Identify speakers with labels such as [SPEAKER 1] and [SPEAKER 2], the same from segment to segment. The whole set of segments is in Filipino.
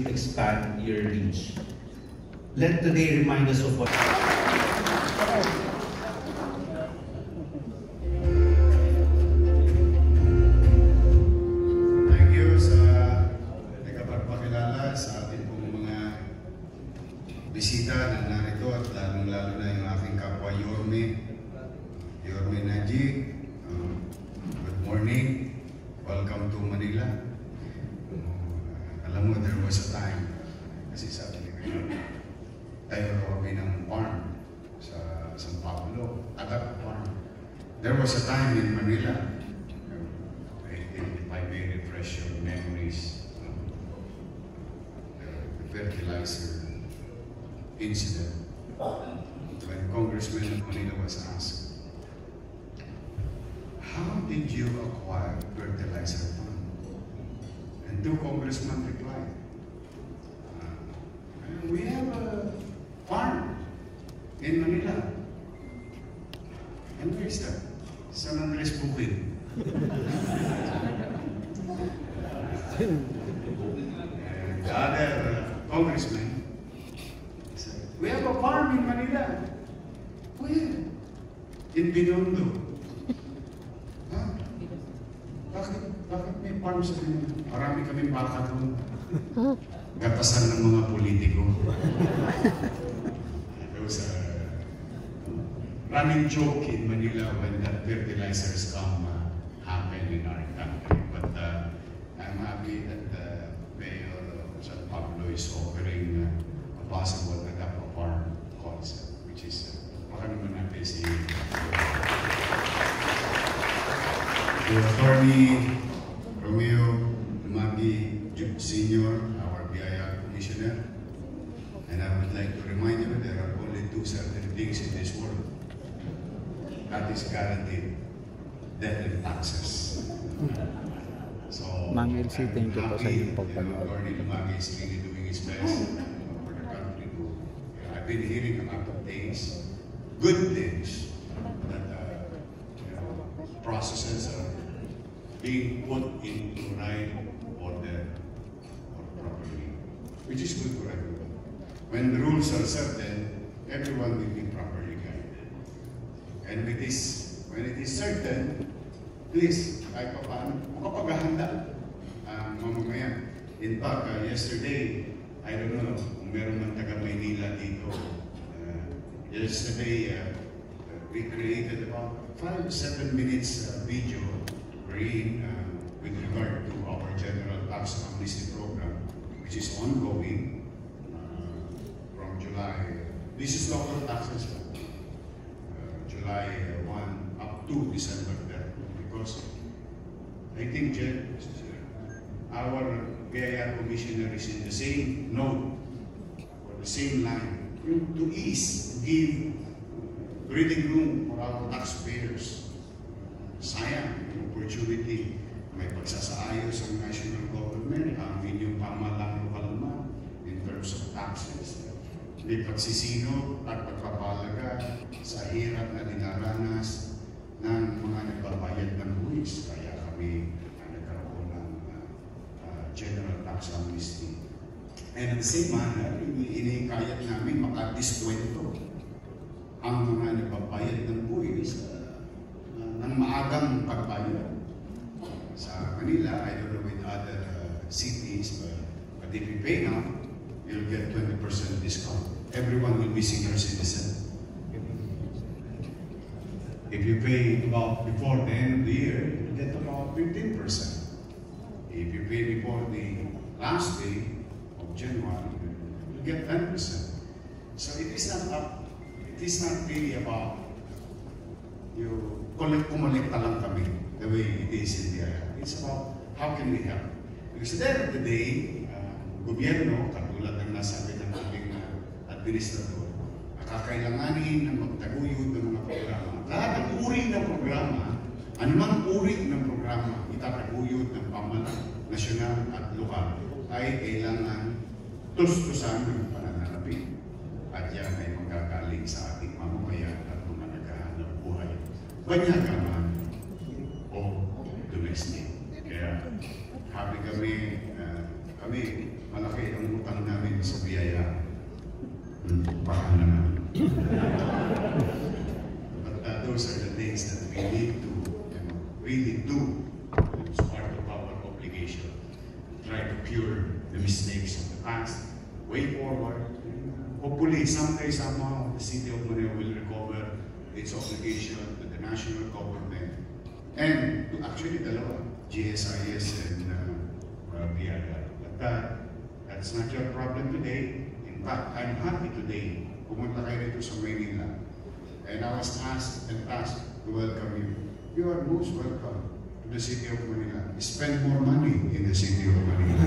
[SPEAKER 1] expand your reach. Let today remind us of what...
[SPEAKER 2] Thank you sa nagpapakilala sa ating pong mga bisita na narito at lalong-lalo na yung aking kapwa Yorme Najee. Good morning. Welcome to Manila. Alam mo, there was a time, kasi sabi ni Kuya, tayo kami ng farm sa San Pablo, Agat Farm. There was a time in Manila, if I may refresh your memories, the fertilizer incident, when Congressman of Manila was asked, how did you acquire fertilizer fund? And two congressmen replied, we have a farm in Manila. And where is that? San Andres Bukid. And the other congressman said, we have a farm in Manila. Where? In Binondo. Huh? Bakit may farm sa Binondo? Marami kaming baka doon. Gatasan ng mga politiko. Those are running joke in Manila when that fertilizers happen in our country. But I'm happy that Mayor San Pablo is offering a possible Agapa farm concept, which is baka naman natin si Attorney Romeo Lumagi Sr., our BIR Commissioner. And I would like to remind you there are only two certain things in this world that is guaranteed: death and taxes. So,
[SPEAKER 3] Ma'am LC, thank you po sa inyong pagpanood.
[SPEAKER 2] Attorney Lumagi is really doing his best for the country. I've been hearing a lot of things, good things, that processes are being put into right order or properly, which is good for everyone. When the rules are certain, everyone will be properly guided. And when it is certain, please, kahit pa paano, makapaghahanda mamamayan. In fact, yesterday, I don't know kung meron man taga Maynila dito, yesterday, we created about 5-7 minutes video with regard to our general tax amnesty program, which is ongoing from July. This is local taxes, July 1 up to December 10, because I think our BIR Commissioner is in the same note or the same line to ease, give breathing room for our taxpayers. Sayang yung opportunity, may pagsasaayos ang national government, ang inyong pamahalang lokal naman in terms of taxes. May pagsisino at pagpapalaga sa hirap na dinaranas ng mga nagbabayad ng buwis. Kaya kami nagkaroon ng general tax amnesty. And at the same manner, inikayat namin makadiskwento ang mga nagbabayad ng buwis ng maagang pagbayad. Sa Manila, I don't know with other cities, but if you pay now, you'll get 20% discount. Everyone will be senior citizen. If you pay about before the end of the year, you'll get about 15%. If you pay before the last day of January, you'll get 10%. So it is not really about you kumolekta lang kami the way it is in the area. It's about how can we help. Because at the end of the day, gobyerno, katulad ng nasabi ng ating administrator, kakailanganin ng magtaguyod ng mga programa. Lahat ng uri ng programa, anumang uri ng programa, itataguyod ng pamahalaan, nasyonal at lokal, ay kailangan tustusan ng pananalapi. At yan ay magagaling sa ating mamamayan at mga naghahanap buhay, banyagaman o domestic. Kaya happy kami, malaki ang mistakes of the past, way forward. Hopefully, someday, somehow, the city of Manila will recover its obligation to the national government and to actually dalawa, GSIS and PRR. But that's not your problem today. In fact, I'm happy today. Pumunta kayo dito sa Maynila. And I was asked and tasked to welcome you. You are most welcome to the city of Manila. Spend more money in the city of Manila.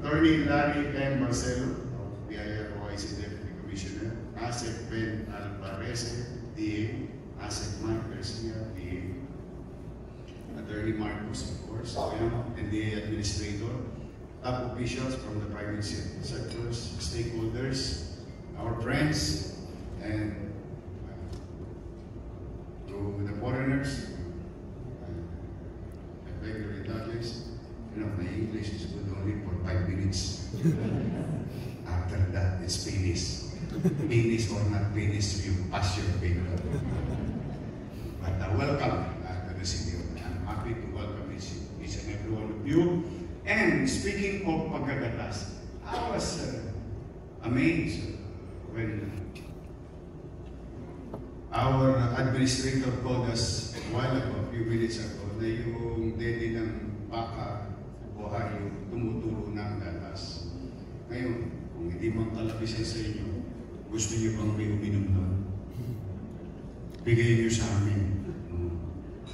[SPEAKER 2] Attorney Larry M. Marcelo, PIROIC Deputy Commissioner, ASEC Ben Alvarez, DA, ASEC Mike Garcia, DA, Attorney Marcos, of course, NDA Administrator, top officials from the private sectors, stakeholders, our friends, and to the foreigners, I beg your indulgence. You know, my English is good only for 5 minutes. After that, it's finished. Finish or not finish, you pass your paper. But welcome to the city of Manila. I'm happy to welcome each and every one of you. And speaking of pagkagatas, I was amazed when our administrator told us a while ago, a few minutes ago, na yung dede ng baka o hayop tumutulo ng gatas. Ngayon, kung hindi mang kalabisan sa inyo, gusto niyo bang may uminom nun? Bigay niyo sa amin.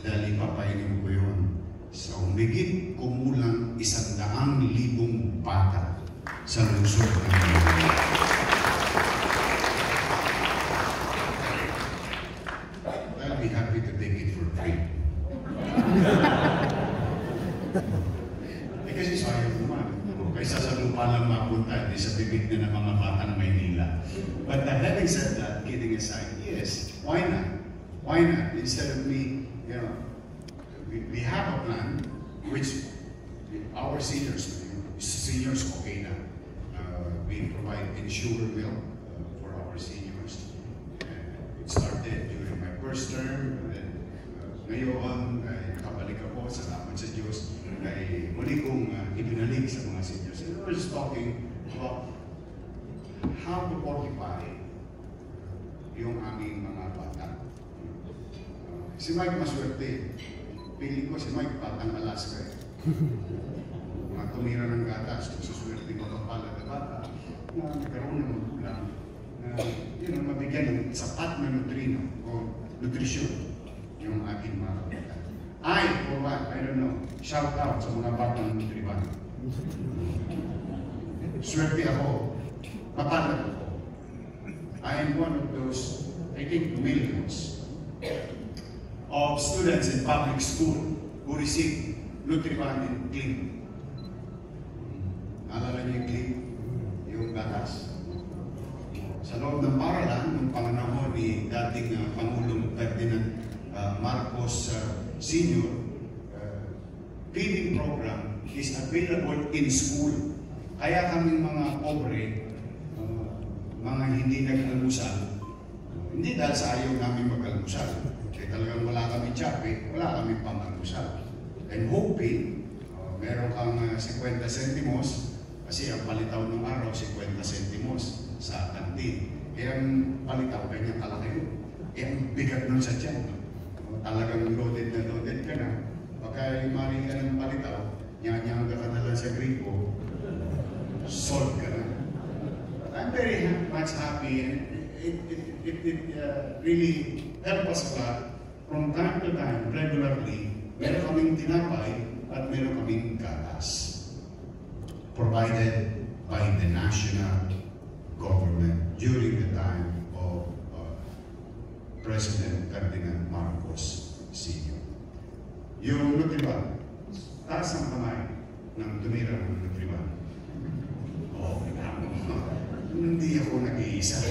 [SPEAKER 2] Dahil ipapainom ko yun sa umigit kumulang 100,000 bata sa lungsod ng Manila. I'll be happy to take it for free. Kasi sayang naman. Kaysa sa lupa lang mapunta, hindi sa bibig na ng mga batang Maynila. But having said that, kidding aside, yes, why not? Why not? Instead of me, you know, we have a plan which our seniors okay na. We provide insured milk for our seniors. It started during my first term, and then ngayon, nakabalik ako, salamat sa Diyos, ay muli kong ibinalik sa mga seniors. And we're just talking about how to fortify yung aming mga bata. Si Mike maswerte. Piling ko si Mike batang Alaska eh. Mga tumira ng gatas, kung suswerte mapapala na bata, na nagkaroon ng magulang, na mabigyan ng sapat na nutrino o nutrisyon yung aking mga bata. For what? I don't know. Shout out sa mga batang nutriban. Swerte ako, mapalad ako. I am one of those, I think, millions of students in public school who receive Nutriban and Clean. Naalala niyo yung Clean? Yung gatas. Sa loob ng paralan, nung panganahon ni dating Pangulong Ferdinand Marcos Sr., feeding program is available in school. Kaya kaming mga pobre, mga hindi nag-almusal, hindi dahil sa ayaw namin mag-almusal, kaya talagang wala kami tsape, wala kami pang-almusal. And hoping, meron kang 50 centimos, kasi ang palitaw ng araw, 50 centimos sa kantin. Kaya ang palitaw, kanyang kalaki yun. Kaya ang bigat nun sa tiyan. Talagang loaded ka na. Pagka maring ka ng palitaw, nyanyang ka na lang sa gripo, solve ka na. I'm very much happy, and it really helps us a lot. From time to time, regularly, meron kaming tinapay at meron kaming gatas. Provided by the national government during the time of President Ferdinand Marcos Sr. Yung Nutriban, taas ang kamay ng tumira ng Nutriban. Hindi ako nag-iisa.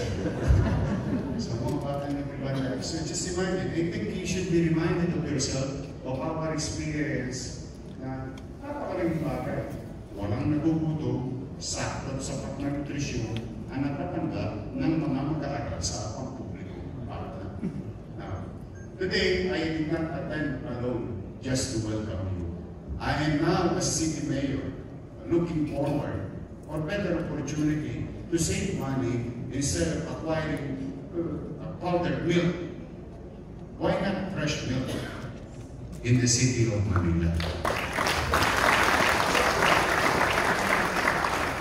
[SPEAKER 2] Sa mga bata ng Nutriban, so just imagine, I think you should be reminded of yourself of our experience na napakaraming bagay. Walang nagugutom, sakto at sapat na nutrisyon ang natatanggap ng mga mag-aaral sa pampubliko. Now, today, I did not attend alone just to welcome you. I am now a city mayor looking forward for better opportunity to save money instead of acquiring powdered milk. Why not fresh milk in the city of Manila?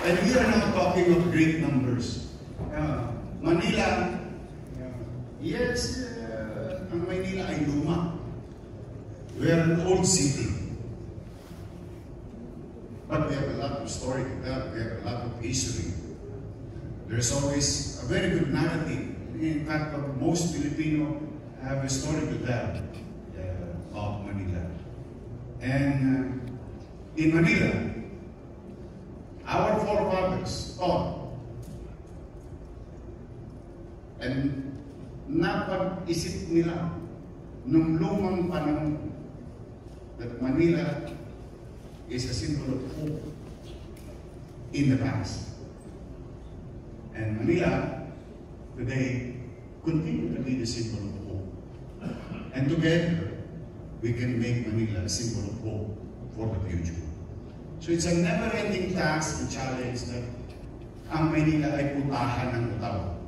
[SPEAKER 2] And we are now talking of great numbers. Manila, yes, ang Manila ay luma. We are an old city. But we have a lot of story to tell. We have a lot of history. There's always a very good narrative. In fact, most Filipino have a story to tell about Manila. And in Manila, our forefathers thought, and napag-isip nila nung lumang panahon that Manila is a symbol of hope in the past. And Manila today continue to be the symbol of hope. And together, we can make Manila a symbol of hope for the future. So it's a never-ending task and challenge that ang Manila ay putahan ng tao.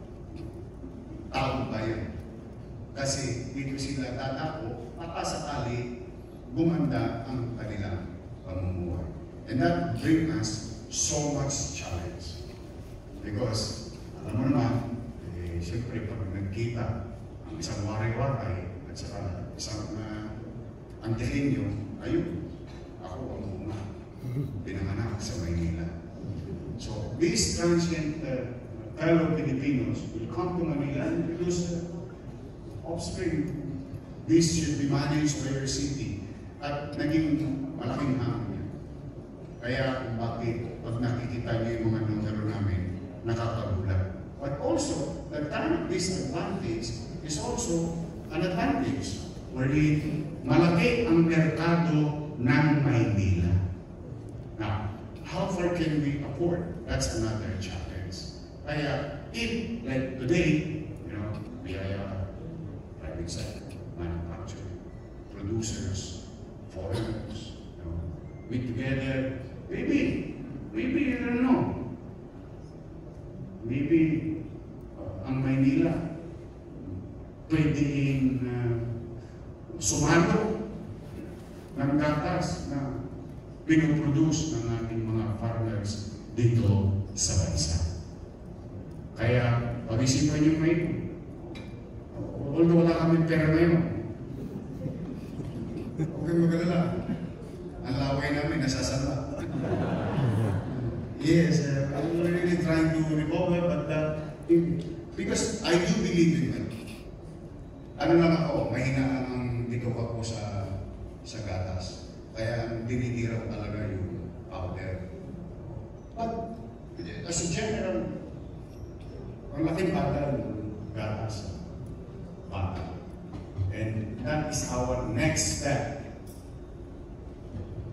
[SPEAKER 2] Tao ba yan? Kasi dito sila tatako, sakali gumanda ang kanilang pamumuhay. And that brings us so much challenge. Because, alam mo naman, siyempre pag nagkita ang isang waray-waray at saka isang antihenyo, ayun, ako ang mga pinanganak sa Maynila. So, these transient fellow Filipinos will come to Manila and produce offspring. This should be managed by your city. At naging malaking hangin. Kaya kung bakit pag nakikita niyo yung mga numero namin, nakakagulat. But also, the kind of disadvantage is also an advantage wherein malaki ang merkado ng Maynila. Now, how far can we afford? That's another challenge. Kaya, if, like today, we are private sector, manufacturing, producers, foreigners, meet together, maybe, I don't know, maybe ang Maynila pwedeng sumalo ng gatas na pinoproduce ng ating mga farmers dito sa bansa. Kaya pag-isipan niyo ngayon, although wala kami pera ngayon, okay magalala, ang laway namin nasasala. Yes, I'm really trying to recover, but because I do believe in that. Ano lang ako, mahinaan ang dito ako sa gatas. Kaya ang dinidiraw talaga yung powder. But as a general, ang laking bata yung gatas. Bata. And that is our next step.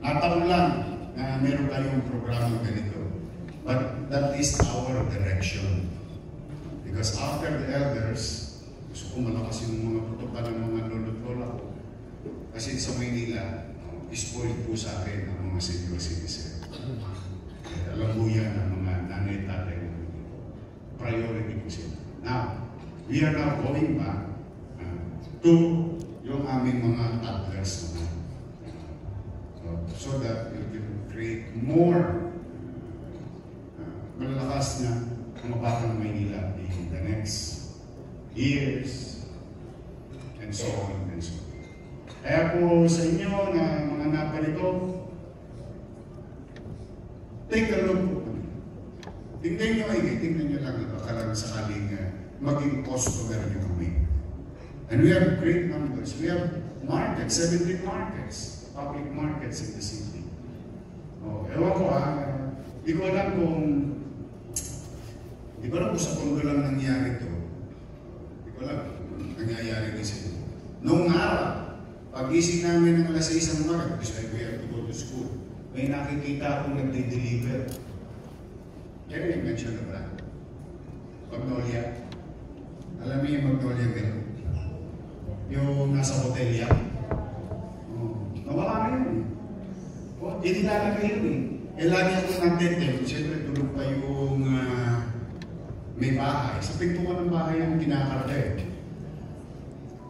[SPEAKER 2] Nataon lang na meron tayong programa ganito. But that is our direction. Because after the elders, gusto ko malakas yung mga protokol ng mga lolo't-lola ko. Kasi sa Maynila, spoiled po sa akin ang mga senior citizen. Alam mo yan ang mga nanay-tatay na priority po sila. Now, we are now going back to yung aming mga toddlers naman. So that we can create more malalakas na mga batang Maynila in the next years and so on and so on. Kaya po sa inyo na mga napalito, take a look po kami. Tingnan nyo lang baka lang sakaling maging customer nyo kami. And we have great numbers. We have markets, 17 markets, public markets in the city. Ewan ko di ko alam kung sa Tondo lang nangyari ito. Di ko alam kung nangyayari din sa ito. Noong araw, pag-ising namin ng alas 6 ng umaga, because we have to go to school, may nakikita akong nagde-deliver. Can you mention the brand? Magnolia. Alam niyo yung Magnolia meron? Yung nasa hotel yan. Nawala na yun.
[SPEAKER 1] Inilalagay yun eh.
[SPEAKER 2] Eh, lagi ako nag-detect. Siyempre, tulog pa yung may bahay. Sa pintuan ng bahay yung kinakarga eh.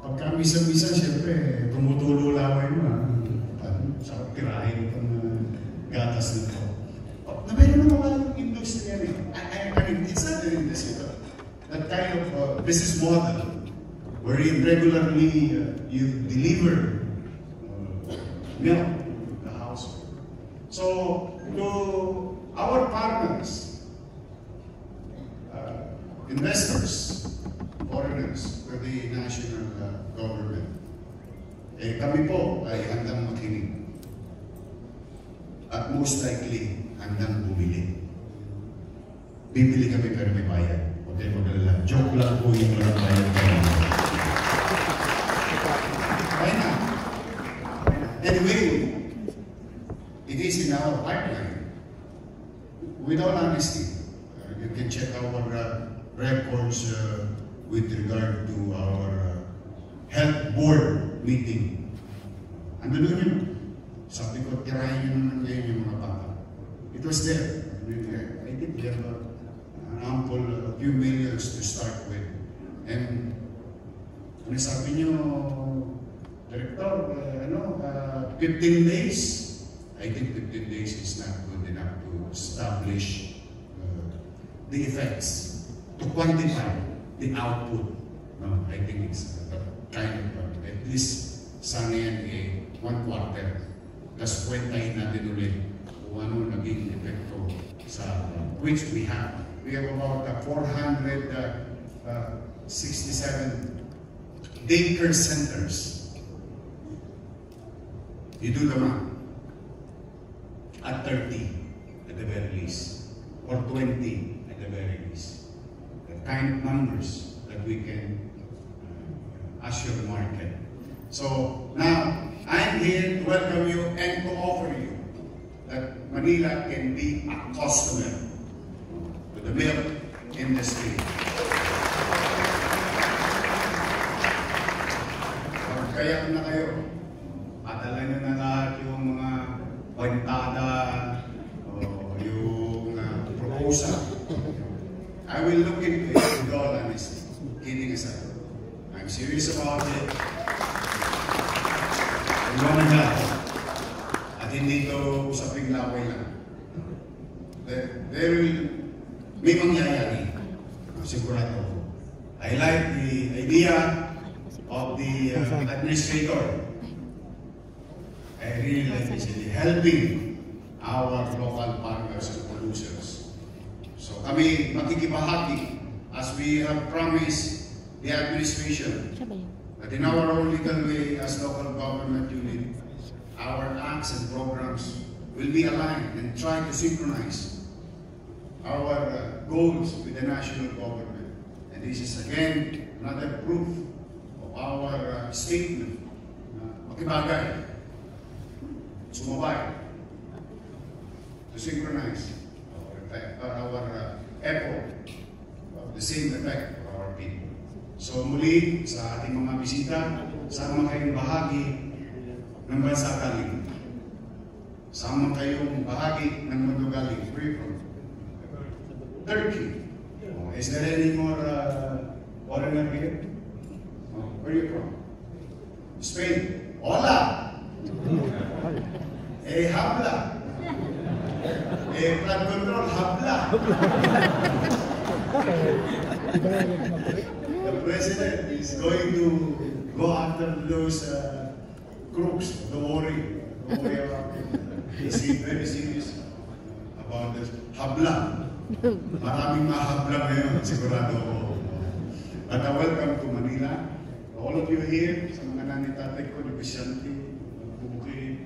[SPEAKER 2] Pagka misa-misa, siyempre, tumutulo laway mo. Sa tirahin itong gatas na ito. Na meron naman yung industry yan eh. I mean, it's not an industry, but that kind of business model where you regularly you deliver milk to the household. So, to our partners, investors, foreigners, to the national government, kami po ay handang makinig. At most likely, handang bumili. Bibili kami pero may bayad. Okay, magdala. Joke lang po yung walang bayad kami. Why not? Anyway, it is in our pipeline. With all honesty, you can check our records with regard to our health board meeting. Ano doon yun? Sabi ko, tirahin nyo naman ngayon yung mga bata. It was there. I think we have an ample few millions to start with. And ano sabi nyo, Director, 15 days? I think 15 days is not good enough to establish the effects, to quantify the output. I think it's kind of, at least sana yan 1 quarter. Tapos kwentahin natin ulit kung ano naging epekto sa which we have. We have about 467 daycare centers. You do the math. At 30 at the very least, or 20 at the very least. The kind of numbers that we can assure the market. So now, I'm here to welcome you and to offer you that Manila can be a customer to the milk industry. Kaya na kayo, padala nyo na lahat yung mga kwentada o yung proposal. I will look into it with all honesty. Kidding aside. I'm serious about it. Iwan na at hindi ito usaping laway lang. There will may mangyayari. Sigurado ako. I like the idea of the administrator. I really like this idea. Helping our local partners and producers. So kami makikibahagi as we have promised the administration. But in our own legal way as local government unit, our acts and programs will be aligned and try to synchronize our goals with the national government. And this is again another proof of our statement. Makibagay, sumabay, to synchronize our effort of the same effect for our people. So muli, sa ating mga bisita, sama kayong bahagi ng bansa galing. Sama kayong bahagi ng mundo galing. Where are you from? Turkey. Is there any more foreigner here? Where are you from? Spain. Hola! Habla! Flood control, habla! The president is going to go after those crooks. Don't worry. Don't worry about it. He's very serious about this. Habla. Maraming mahabla ngayon, sigurado ako. But welcome to Manila. All of you here, sa mga nanitatay ko, negosyante, bukid,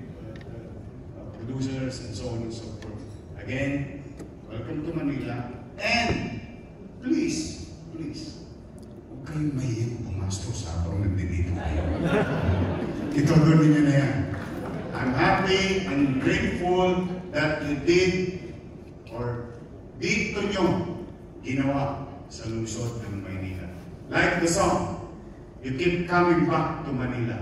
[SPEAKER 2] producers, and so on and so forth. Again, welcome to Manila. And please, huwag kayong mahiyang pumastos habang nandito kayo. Ituloy niyo na yan. I'm happy and grateful that you did or dito nyo ginawa sa lungsod ng Maynila. Like the song, you keep coming back to Manila.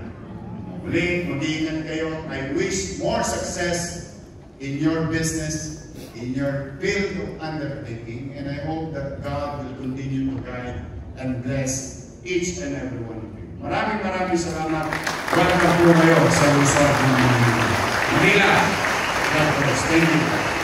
[SPEAKER 2] Muli, mag-iingat kayo. I wish more success in your business, in your field of undertaking, and I hope that God will continue to guide and bless each and every one of you. Maraming salamat. Welcome po kayo sa Luzon, Manila. God bless. Thank you.